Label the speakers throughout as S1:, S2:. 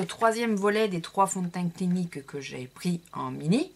S1: le troisième volet des 3 fonds de teint cliniques que j'ai pris en mini.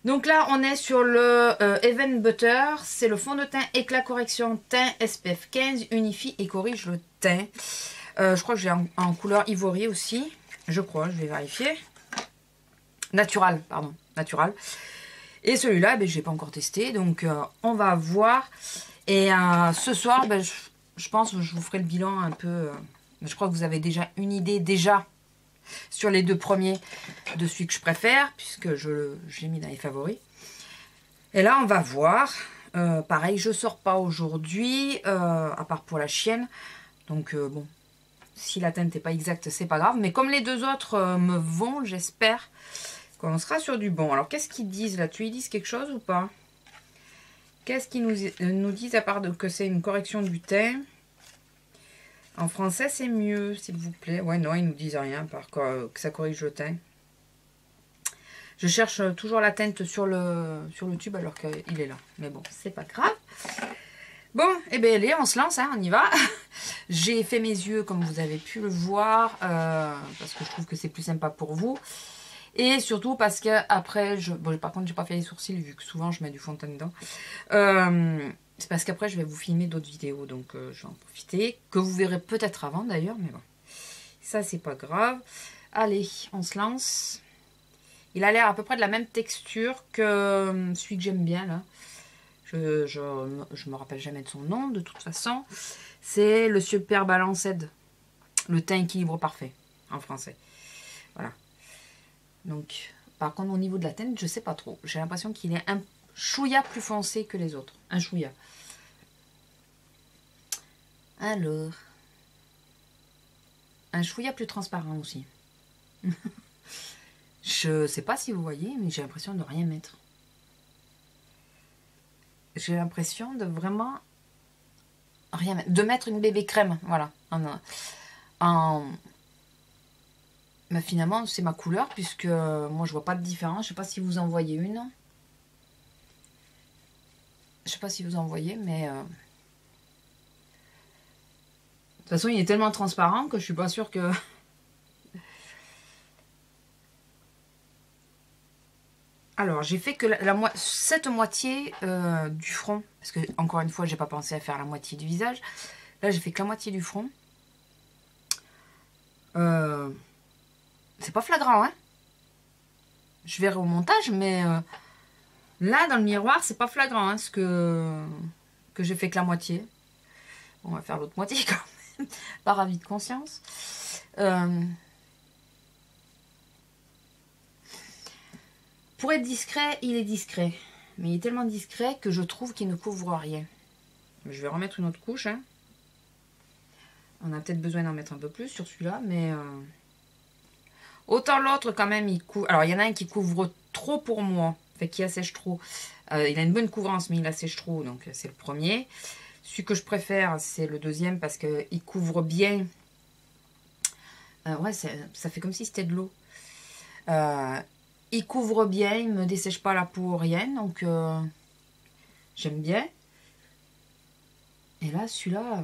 S1: Donc là, on est sur le Even Butter. C'est le fond de teint éclat correction teint SPF 15, unifie et corrige le teint. Je crois que j'ai en couleur ivory aussi. Je crois, je vais vérifier. Natural, pardon, natural. Et celui-là, ben, je n'ai pas encore testé, donc on va voir. Et ce soir, ben, je pense que je vous ferai le bilan un peu. Je crois que vous avez déjà une idée sur les 2 premiers de celui que je préfère, puisque je l'ai mis dans les favoris. Et là, on va voir. Pareil, je ne sors pas aujourd'hui, à part pour la chienne. Donc, bon, si la teinte n'est pas exacte, c'est pas grave. Mais comme les 2 autres me vont, j'espère qu'on sera sur du bon. Alors, qu'est-ce qu'ils disent là-dessus? Ils disent quelque chose ou pas? Qu'est-ce qu'ils nous disent à part que c'est une correction du teint? En français, c'est mieux, s'il vous plaît. Ouais, non, ils nous disent rien, par que ça corrige le teint. Je cherche toujours la teinte sur le tube alors qu'il est là. Mais bon, c'est pas grave. Bon, et bien allez, on se lance, hein, on y va. J'ai fait mes yeux, comme vous avez pu le voir, parce que je trouve que c'est plus sympa pour vous. Et surtout parce que après, bon, par contre, j'ai pas fait les sourcils vu que souvent je mets du fond de teint dedans. C'est parce qu'après, je vais vous filmer d'autres vidéos, donc je vais en profiter. Que vous verrez peut-être avant d'ailleurs, mais bon. Ça, c'est pas grave. Allez, on se lance. Il a l'air à peu près de la même texture que celui que j'aime bien, là. Je me rappelle jamais de son nom, de toute façon. C'est le Super Balanced. Le teint équilibre parfait, en français. Voilà. Donc, par contre, au niveau de la teinte, je sais pas trop. J'ai l'impression qu'il est un chouïa plus foncé que les autres. Un chouïa. Alors. Un chouïa plus transparent aussi. Je sais pas si vous voyez, mais j'ai l'impression de rien mettre. J'ai l'impression de vraiment rien mettre. De mettre une bébé crème, voilà. Mais finalement, c'est ma couleur, puisque moi, je vois pas de différence. Je sais pas si vous en voyez une. Je sais pas si vous en voyez, mais... De toute façon, il est tellement transparent que je suis pas sûre que... Alors, j'ai fait que cette moitié du front, parce que, encore une fois, j'ai pas pensé à faire la moitié du visage. Là, j'ai fait que la moitié du front. C'est pas flagrant, hein. Je verrai au montage, mais là, dans le miroir, c'est pas flagrant, hein, ce que j'ai fait que la moitié. On va faire l'autre moitié, quand même. Par avis de conscience. Pour être discret, il est discret. Mais il est tellement discret que je trouve qu'il ne couvre rien. Je vais remettre une autre couche. Hein. On a peut-être besoin d'en mettre un peu plus sur celui-là. Mais autant l'autre, quand même, il couvre... Alors, il y en a un qui couvre trop pour moi. Fait qui assèche trop. Il a une bonne couvrance, mais il assèche trop. Donc, c'est le premier. Celui que je préfère, c'est le deuxième parce qu'il couvre bien. Ouais, ça fait comme si c'était de l'eau. Il couvre bien, il ne me dessèche pas la peau, rien. Donc, j'aime bien. Et là, celui-là...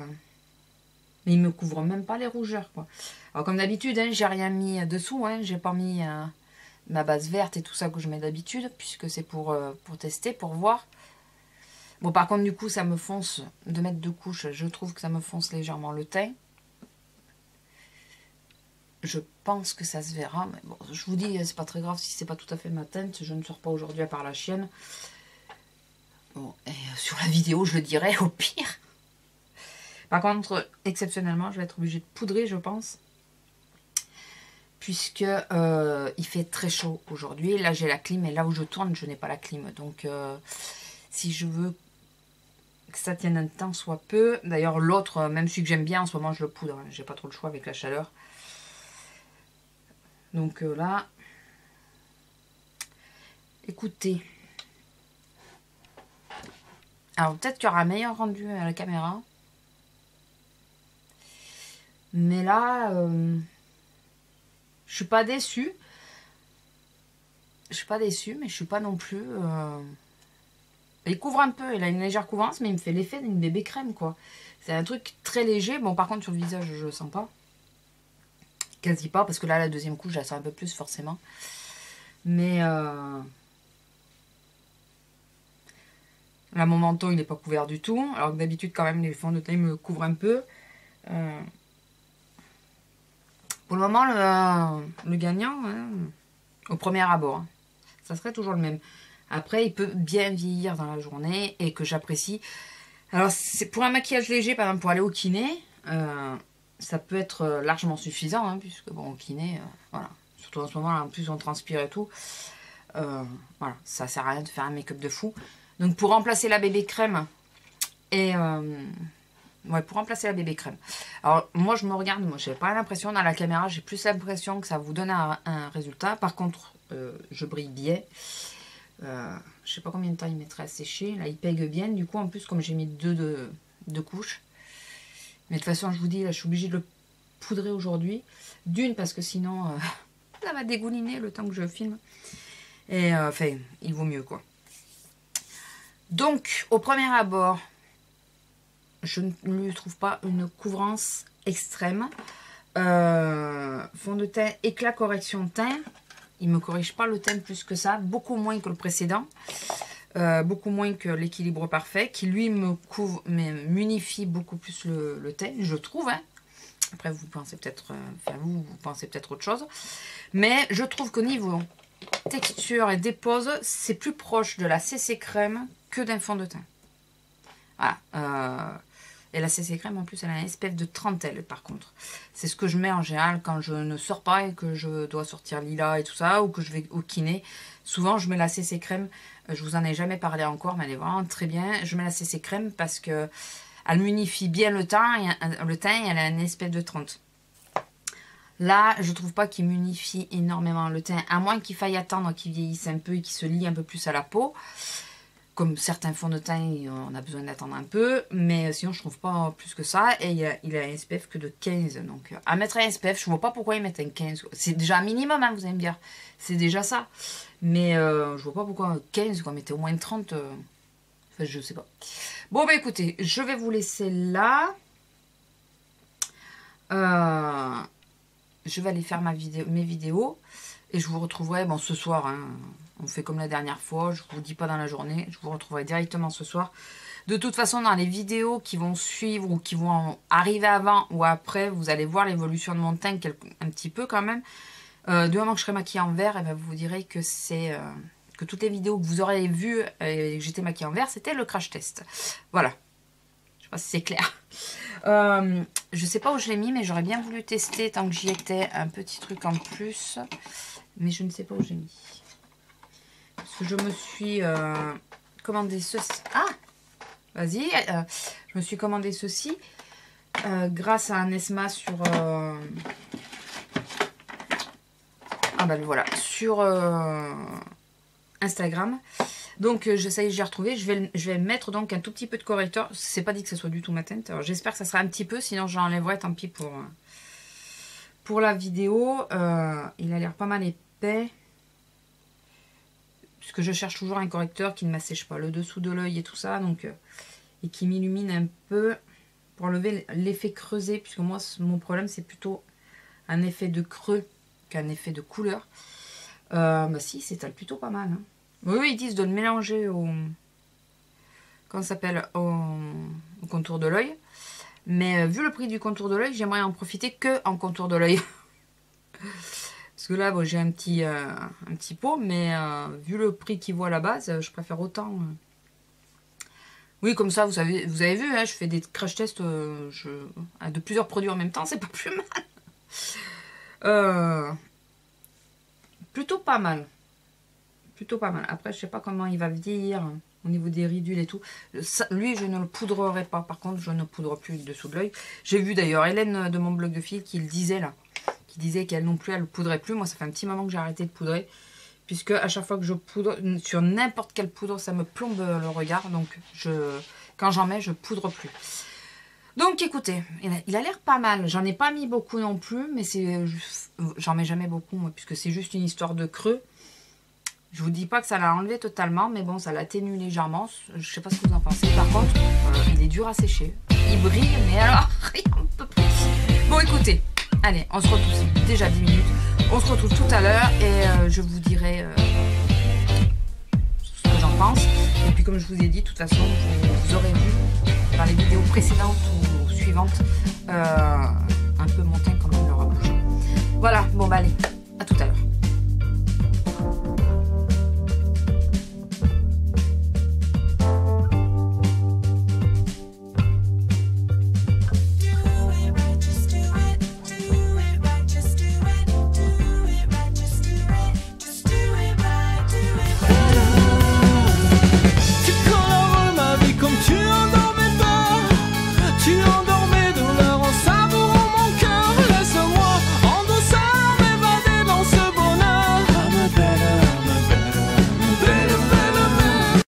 S1: mais il ne me couvre même pas les rougeurs, quoi. Alors, comme d'habitude, hein, j'ai rien mis dessous. Hein, j'ai pas mis ma base verte et tout ça que je mets d'habitude, puisque c'est pour tester, pour voir. Bon, par contre, du coup, ça me fonce de mettre 2 couches. Je trouve que ça me fonce légèrement le teint. Je pense que ça se verra. Mais bon, je vous dis, c'est pas très grave si c'est pas tout à fait ma teinte. Je ne sors pas aujourd'hui à part la chienne. Bon, et sur la vidéo, je le dirai au pire. Par contre, exceptionnellement, je vais être obligée de poudrer, je pense. Puisque il fait très chaud aujourd'hui. Là, j'ai la clim et là où je tourne, je n'ai pas la clim. Donc, si je veux que ça tienne un temps soit peu. D'ailleurs, l'autre, même celui que j'aime bien, en ce moment, je le poudre. J'ai pas trop le choix avec la chaleur. Donc là, écoutez. Alors, peut-être qu'il y aura un meilleur rendu à la caméra. Mais là, je suis pas déçue. Je suis pas déçue, mais je suis pas non plus... Il couvre un peu, il a une légère couvrance, mais il me fait l'effet d'une bébé crème, quoi. C'est un truc très léger. Bon, par contre, sur le visage, je le sens pas. quasi pas, parce que là, la deuxième couche, elle sent un peu plus, forcément. Mais là, mon menton, il n'est pas couvert du tout. Alors que d'habitude, quand même, les fonds de teint me couvrent un peu. Pour le moment, le gagnant, hein, au premier abord, hein, ça serait toujours le même. Après, il peut bien vieillir dans la journée et que j'apprécie. Alors, c'est pour un maquillage léger, par exemple, pour aller au kiné, ça peut être largement suffisant, hein, puisque, bon, au kiné, voilà. Surtout en ce moment, là, en plus, on transpire et tout. Voilà, ça sert à rien de faire un make-up de fou. Donc, pour remplacer la bébé crème et... ouais, pour remplacer la bébé crème. Alors, moi, je me regarde, moi, j'ai pas l'impression, dans la caméra, j'ai plus l'impression que ça vous donne un résultat. Par contre, je brille bien. Je sais pas combien de temps il mettrait à sécher. Là, il pègue bien. Du coup, en plus, comme j'ai mis deux couches. Mais de toute façon, je vous dis, là, je suis obligée de le poudrer aujourd'hui. D'une, parce que sinon, ça va dégouliner le temps que je filme. Et, enfin, il vaut mieux, quoi. Donc, au premier abord, je ne lui trouve pas une couvrance extrême. Fond de teint éclat correction teint. Il ne me corrige pas le teint plus que ça. Beaucoup moins que le précédent. Beaucoup moins que l'équilibre parfait. Qui lui me couvre, mais m'unifie beaucoup plus le teint, je trouve. Hein. Après vous pensez peut-être, vous pensez peut-être autre chose. Mais je trouve qu'au niveau texture et dépose, c'est plus proche de la CC crème que d'un fond de teint. Voilà. Et la CC crème, en plus, elle a un SPF de 30 elle, par contre. C'est ce que je mets en général quand je ne sors pas et que je dois sortir Lila et tout ça, ou que je vais au kiné. Souvent, je mets la CC crème. Je vous en ai jamais parlé encore, mais elle est vraiment très bien. Je mets la CC crème parce que elle m'unifie bien le teint et elle a un SPF de 30. Là, je trouve pas qu'il m'unifie énormément le teint, à moins qu'il faille attendre qu'il vieillisse un peu et qu'il se lie un peu plus à la peau. Comme certains fonds de teint, on a besoin d'attendre un peu. Mais sinon, je trouve pas plus que ça. Et il a un SPF que de 15. Donc, à mettre un SPF, je vois pas pourquoi ils mettent un 15. C'est déjà un minimum, hein, vous allez me dire. C'est déjà ça. Mais je vois pas pourquoi 15, quoi. Mettez au moins 30. Enfin, je sais pas. Bon, bah écoutez, je vais vous laisser là. Je vais aller faire mes vidéos. Et je vous retrouverai, bon, ce soir, hein. On fait comme la dernière fois, je ne vous dis pas dans la journée, je vous retrouverai directement ce soir. De toute façon, dans les vidéos qui vont suivre ou qui vont arriver avant ou après, vous allez voir l'évolution de mon teint un petit peu quand même. Du moment que je serai maquillée en vert, et ben vous direz que c'est que toutes les vidéos que vous aurez vues et que j'étais maquillée en vert, c'était le crash test. Voilà. Je sais pas si c'est clair. Je sais pas où je l'ai mis, mais j'aurais bien voulu tester tant que j'y étais un petit truc en plus. Mais je ne sais pas où j'ai mis. Parce que je me suis commandé ceci. Ah, vas-y. Je me suis commandé ceci grâce à un ESMA sur... ah ben voilà, sur Instagram. Donc ça y est, j'ai retrouvé. Je vais mettre donc un tout petit peu de correcteur. C'est pas dit que ce soit du tout ma teinte. Alors j'espère que ça sera un petit peu, sinon j'enlèverai, tant pis pour la vidéo. Il a l'air pas mal épais. Puisque je cherche toujours un correcteur qui ne m'assèche pas le dessous de l'œil et tout ça. Donc, et qui m'illumine un peu pour enlever l'effet creusé. Puisque moi, mon problème, c'est plutôt un effet de creux qu'un effet de couleur. Bah si, c'est plutôt pas mal. Hein. Oui, ils disent de le mélanger au... Comment ça s'appelle, au contour de l'œil. Mais vu le prix du contour de l'œil, j'aimerais en profiter que en contour de l'œil. Parce que là, bon, j'ai un petit pot, mais vu le prix qu'il vaut à la base, je préfère autant. Oui, comme ça, vous avez vu, hein, je fais des crash tests de plusieurs produits en même temps, c'est pas plus mal. Plutôt pas mal. Plutôt pas mal. Après, je sais pas comment il va vieillir au niveau des ridules et tout. Ça, lui, je ne le poudrerai pas. Par contre, je ne poudre plus le dessous de l'œil. J'ai vu d'ailleurs Hélène de mon blog de fil qui le disait là. Qui disait qu'elle non plus, elle ne poudrait plus. Moi, ça fait un petit moment que j'ai arrêté de poudrer. Puisque à chaque fois que je poudre, sur n'importe quelle poudre, ça me plombe le regard. Donc, quand j'en mets, je poudre plus. Donc, écoutez, il a l'air pas mal. J'en ai pas mis beaucoup non plus. Mais j'en mets jamais beaucoup, moi, puisque c'est juste une histoire de creux. Je vous dis pas que ça l'a enlevé totalement. Mais bon, ça l'atténue légèrement. Je sais pas ce que vous en pensez. Par contre, il est dur à sécher. Il brille, mais alors, rien ne peut plus. Bon, écoutez. Allez, on se retrouve, c'est déjà 10 minutes. On se retrouve tout à l'heure et je vous dirai ce que j'en pense. Et puis comme je vous ai dit, de toute façon, vous aurez vu dans les vidéos précédentes ou suivantes un peu mon teint quand même leur bouche. Voilà, bon bah allez.